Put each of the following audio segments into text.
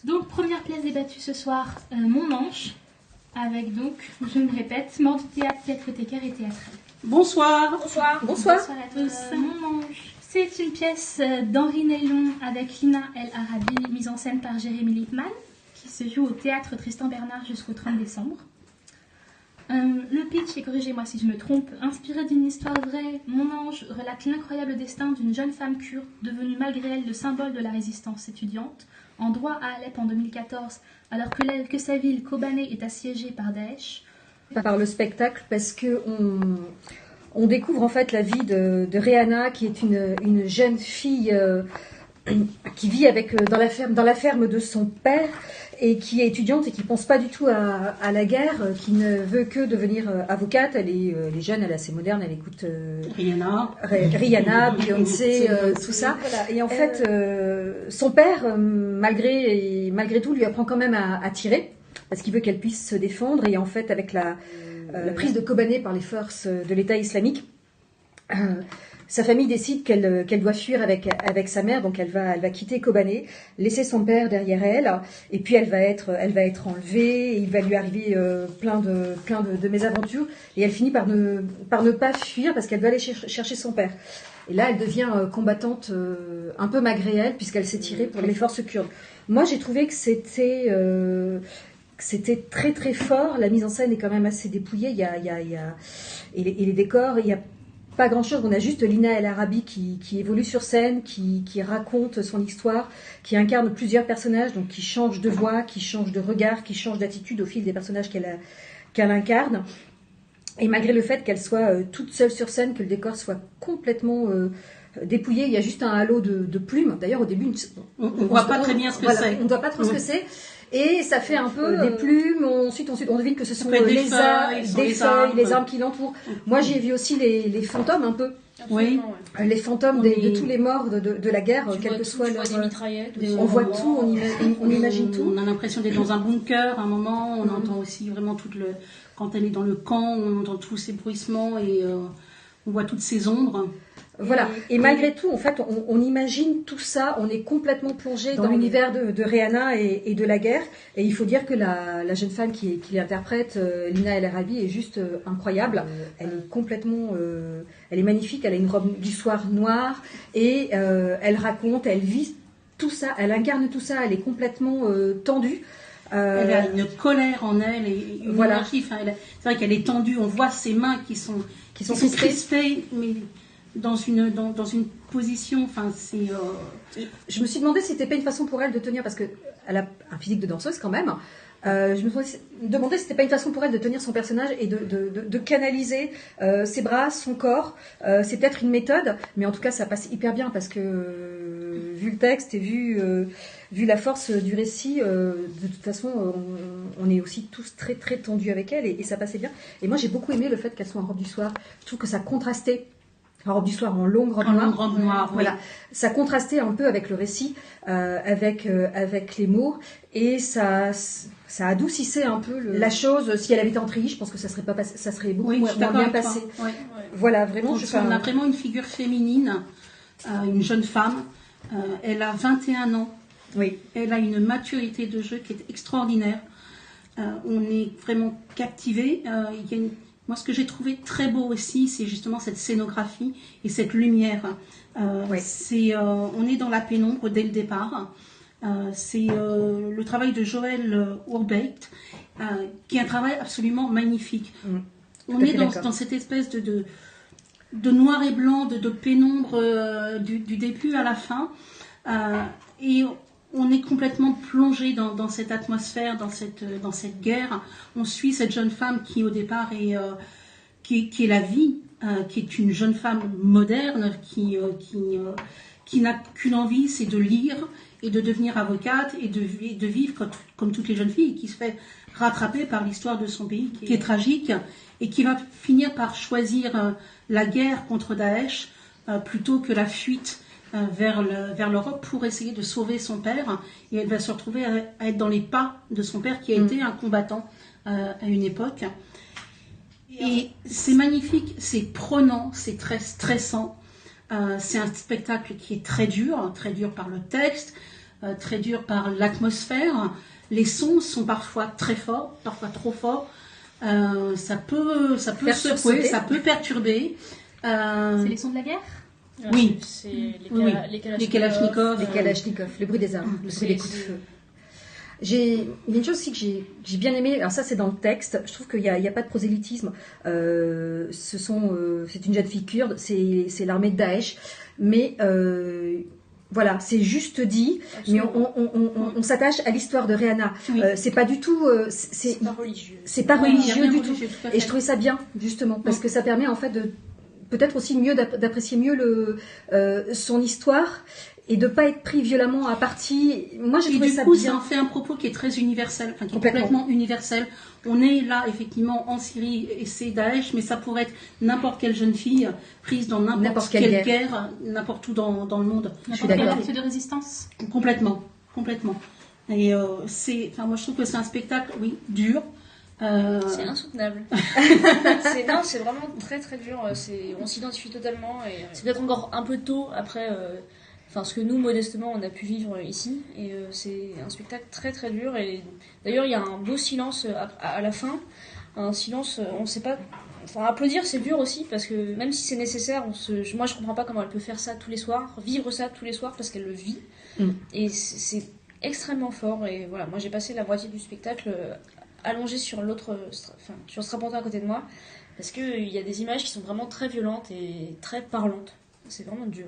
Donc, première pièce débattue ce soir, Mon Ange, avec donc, je me répète, mort du théâtre, théâtre-thécaire et théâtral. Bonsoir. Bonsoir à tous. Mon Ange. C'est une pièce d'Henri Neillon avec Lina El Arabi, mise en scène par Jérémy Lippmann, qui se joue au théâtre Tristan Bernard jusqu'au 30 décembre. Le pitch, et corrigez-moi si je me trompe, inspiré d'une histoire vraie, Mon Ange relate l'incroyable destin d'une jeune femme kurde devenue malgré elle le symbole de la résistance étudiante, en droit à Alep en 2014, alors que sa ville, Kobané, est assiégée par Daesh. Par le spectacle, parce que on découvre en fait la vie de Rihanna, qui est une jeune fille qui vit dans la ferme de son père et qui est étudiante et qui pense pas du tout à la guerre, qui ne veut que devenir avocate. Elle est jeune, elle est assez moderne, elle écoute Rihanna, Beyoncé, tout ça. Voilà. Et en fait, son père, malgré tout, lui apprend quand même à tirer, parce qu'il veut qu'elle puisse se défendre. Et en fait, avec la prise de Kobané par les forces de l'État islamique, sa famille décide qu'elle doit fuir avec sa mère, donc elle va quitter Kobané, laisser son père derrière elle, et puis elle va être enlevée, et il va lui arriver plein de mésaventures, et elle finit par ne pas fuir parce qu'elle va aller chercher son père. Et là, elle devient combattante un peu malgré elle, puisqu'elle s'est tirée pour les forces kurdes. Moi, j'ai trouvé que c'était très très fort. La mise en scène est quand même assez dépouillée. Et les décors, il y a pas grand-chose. On a juste Lina El Arabi qui évolue sur scène, qui raconte son histoire, qui incarne plusieurs personnages, donc qui change de voix, qui change de regard, qui change d'attitude au fil des personnages qu'elle incarne. Et malgré le fait qu'elle soit toute seule sur scène, que le décor soit complètement dépouillé, il y a juste un halo de plumes. D'ailleurs, au début, on ne voit pas très bien ce que c'est. On ne voit pas trop ce que c'est. Et ça fait un peu des plumes. Ensuite, on devine que ce sont des feuilles, les arbres qui l'entourent. Moi, j'ai vu aussi les fantômes un peu. Oui. Les fantômes de tous les morts de la guerre, quel que soit leur... On voit tout, on imagine tout. On a l'impression d'être dans un bunker à un moment. On entend aussi vraiment quand elle est dans le camp, on entend tous ces bruissements et on voit toutes ces ombres. Voilà. Et malgré tout, en fait, on imagine tout ça. On est complètement plongé dans l'univers de Rihanna et de la guerre. Et il faut dire que la jeune femme qui l'interprète, Lina El Arabi, est juste incroyable. Elle est complètement, elle est magnifique. Elle a une robe du soir noire et elle raconte, elle vit tout ça, elle incarne tout ça. Elle est complètement tendue. Elle a une colère en elle et une énergie. Enfin, c'est vrai qu'elle est tendue. On voit ses mains qui sont crispées, mais dans une position. Enfin, c'est. Je me suis demandé si c'était pas une façon pour elle de tenir, parce que elle a un physique de danseuse quand même. Je me suis demandé si c'était pas une façon pour elle de tenir son personnage et de canaliser ses bras, son corps. C'est peut-être une méthode, mais en tout cas ça passe hyper bien parce que vu le texte et vu la force du récit, de toute façon on est aussi tous très très tendus avec elle et ça passait bien. Et moi j'ai beaucoup aimé le fait qu'elle soit en robe du soir. Je trouve que ça contrastait. En robe du soir, en longue robe noire. Voilà. Ça contrastait un peu avec le récit, avec les mots, et ça adoucissait un peu la chose. Si elle avait été en treillis, je pense que ça serait beaucoup moins bien passé. Ouais. Voilà, vraiment. On a vraiment une figure féminine, une jeune femme. Elle a 21 ans. Oui. Elle a une maturité de jeu qui est extraordinaire. On est vraiment captivé. Moi, ce que j'ai trouvé très beau aussi, c'est justement cette scénographie et cette lumière. On est dans la pénombre dès le départ. C'est le travail de Joël Urbecht, qui est un travail absolument magnifique. On est dans cette espèce de noir et blanc, de pénombre du début à la fin. Et on est complètement plongé dans cette atmosphère, dans cette guerre. On suit cette jeune femme qui, au départ, qui est la vie, qui est une jeune femme moderne, qui n'a qu'une envie, c'est de lire et de devenir avocate et de vivre comme toutes les jeunes filles, et qui se fait rattraper par l'histoire de son pays, qui est tragique, et qui va finir par choisir la guerre contre Daesh plutôt que la fuite vers l'Europe pour essayer de sauver son père, et elle va se retrouver à être dans les pas de son père qui a été un combattant à une époque. Et c'est magnifique, c'est prenant, c'est très stressant. C'est un spectacle qui est très dur par le texte, très dur par l'atmosphère. Les sons sont parfois très forts, parfois trop forts. Ça peut secouer, ça peut perturber. C'est les sons de la guerre? Oui. C'est Les kalachnikovs. Les kalachnikovs, le bruit des armes, le bruit des coups de feu. Il y a une chose aussi que j'ai bien aimé, alors ça c'est dans le texte, je trouve qu'il n'y a pas de prosélytisme. C'est une jeune fille kurde, c'est l'armée de Daesh, mais voilà, c'est juste dit, Absolument. mais on s'attache à l'histoire de Rihanna. Oui. C'est pas du tout, C'est pas religieux. c'est pas Oui, il y a religieux rien du religieux, tout. tout à fait. Et je trouvais ça bien, justement, parce que ça permet en fait de peut-être aussi mieux d'apprécier mieux son histoire et de pas être pris violemment à partie. Moi, j'ai Et trouvé du ça coup, ça bien. en fait un propos qui est très universel, enfin qui est Complètement. complètement universel. On est là, effectivement, en Syrie, et c'est Daesh, mais ça pourrait être n'importe quelle jeune fille prise dans n'importe N'importe quelle quelle guerre, n'importe où dans le monde. Je suis N'importe quel d'accord. acte de résistance. Complètement. Et moi, je trouve que c'est un spectacle, oui, dur. C'est insoutenable. C'est vraiment très très dur. On s'identifie totalement et c'est peut-être encore un peu tôt après ce que nous modestement on a pu vivre ici. Et c'est un spectacle très très dur. Et d'ailleurs il y a un beau silence à la fin. Un silence, on ne sait pas. Enfin, applaudir c'est dur aussi parce que même si c'est nécessaire, moi je comprends pas comment elle peut faire ça tous les soirs, vivre ça tous les soirs parce qu'elle le vit. Et c'est extrêmement fort. Et voilà, moi j'ai passé la moitié du spectacle allongée sur sur Strapontin à côté de moi, parce qu'il y a des images qui sont vraiment très violentes et très parlantes. C'est vraiment dur,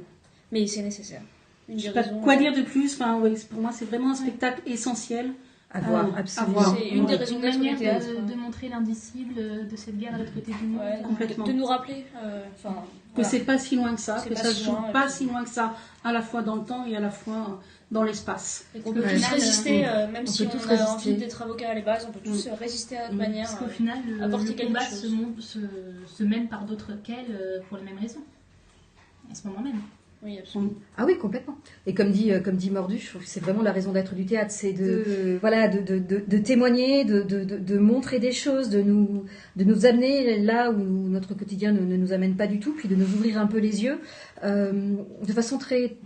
mais c'est nécessaire. Je sais pas quoi dire de plus. Enfin, ouais, pour moi, c'est vraiment un spectacle essentiel. À voir, à absolument. voir. C'est une des Ouais. raisons Une d'être du manière théâtre. de montrer l'indicible de cette guerre à l'autre côté du monde. Ouais, Complètement. de nous rappeler. Que Voilà. c'est pas si loin que ça, C'est que pas ça si se joue loin, et pas puis- si loin que ça, à la fois dans le temps et à la fois dans l'espace. On peut Ouais. tous résister, même On si peut on tous a résister. envie d'être avocat à la base, on peut tous résister à notre manière. Parce qu'au final, apporter le quelque combat chose. se mène par d'autres qu'elles pour les mêmes raisons. À ce moment même. Oui, absolument. Ah oui, complètement. Et comme dit Mordu, je trouve que c'est vraiment la raison d'être du théâtre, c'est de témoigner, de montrer des choses, de nous amener là où notre quotidien ne nous amène pas du tout, puis de nous ouvrir un peu les yeux, de façon très,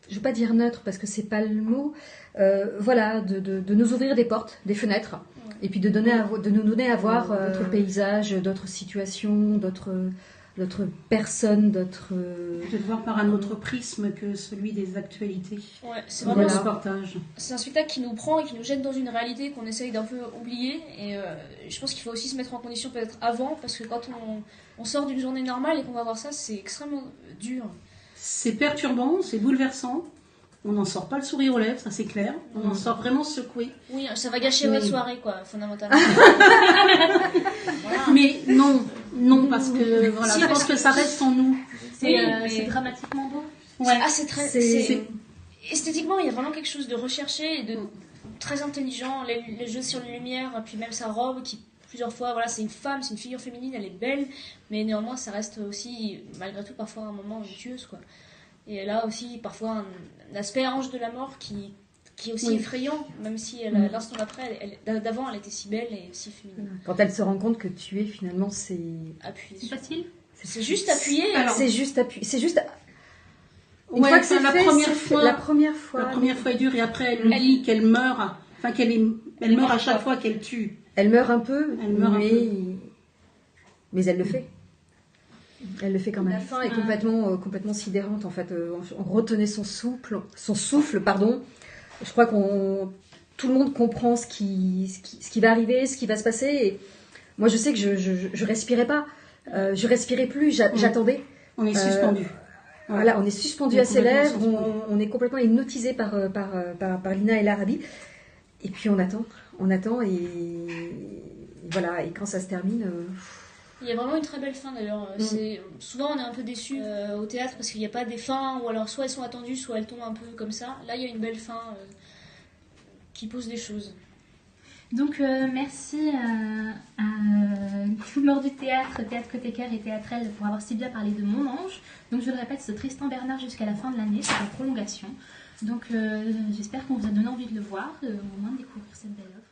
je veux pas dire neutre parce que c'est pas le mot, de nous ouvrir des portes, des fenêtres, et puis de nous donner à voir d'autres paysages, d'autres situations, d'autres personnes, d'autres. De le voir par un autre prisme que celui des actualités. Ouais, c'est Dans vraiment le reportage. c'est un spectacle qui nous prend et qui nous jette dans une réalité qu'on essaye d'un peu oublier. Et je pense qu'il faut aussi se mettre en condition peut-être avant, parce que quand on sort d'une journée normale et qu'on va voir ça, c'est extrêmement dur. C'est perturbant, c'est bouleversant. On n'en sort pas le sourire aux lèvres, ça c'est clair. On en sort vraiment secoué. Oui, ça va gâcher Oui. votre soirée, quoi, fondamentalement. Voilà. Mais non, parce que voilà, Si, je parce pense que ça reste en nous. C'est Oui, mais- c'est dramatiquement beau. Ouais. Ah, c'est très. C'est- Esthétiquement, il y a vraiment quelque chose de recherché et de très intelligent. Les jeux sur les lumières, puis même sa robe qui, plusieurs fois, voilà, c'est une femme, c'est une figure féminine, elle est belle, mais néanmoins, ça reste aussi, malgré tout, parfois un moment tueuse, quoi. Et elle a aussi parfois un aspect ange de la mort qui est aussi effrayant, même si l'instant d'après, d'avant, elle était si belle et si féminine. Quand elle se rend compte que tuer, finalement, c'est. Appuyée. C'est facile. C'est juste appuyé. Alors, C'est juste appui. C'est juste. Une Ouais, fois que c'est la fait, première c'est fois- fait. La première fois. La première fois est dure et après elle nous dit qu'elle meurt, enfin elle meurt à chaque fois qu'elle tue. Elle meurt un peu, Elle meurt un mais elle le fait. Elle le fait quand même. La fin est fin- complètement sidérante en fait. On retenait son souffle, pardon. Je crois tout le monde comprend ce qui va arriver, ce qui va se passer. Et moi, je sais que je respirais pas, je respirais plus, j'attendais. On est suspendu. Voilà, on est suspendu On est à ses lèvres, complètement suspendu. on est complètement hypnotisé par Lina El Arabi. Et puis on attend et voilà. Et quand ça se termine. Il y a vraiment une très belle fin d'ailleurs. Souvent on est un peu déçus au théâtre parce qu'il n'y a pas des fins, ou alors soit elles sont attendues, soit elles tombent un peu comme ça. Là il y a une belle fin qui pose des choses. Donc merci à Mort du Théâtre, Théâtre Côté Cœur et Théâtrelle pour avoir si bien parlé de Mon Ange. Donc je le répète, c'est Tristan Bernard jusqu'à la fin de l'année, c'est en prolongation. Donc j'espère qu'on vous a donné envie de le voir, au moins de découvrir cette belle œuvre.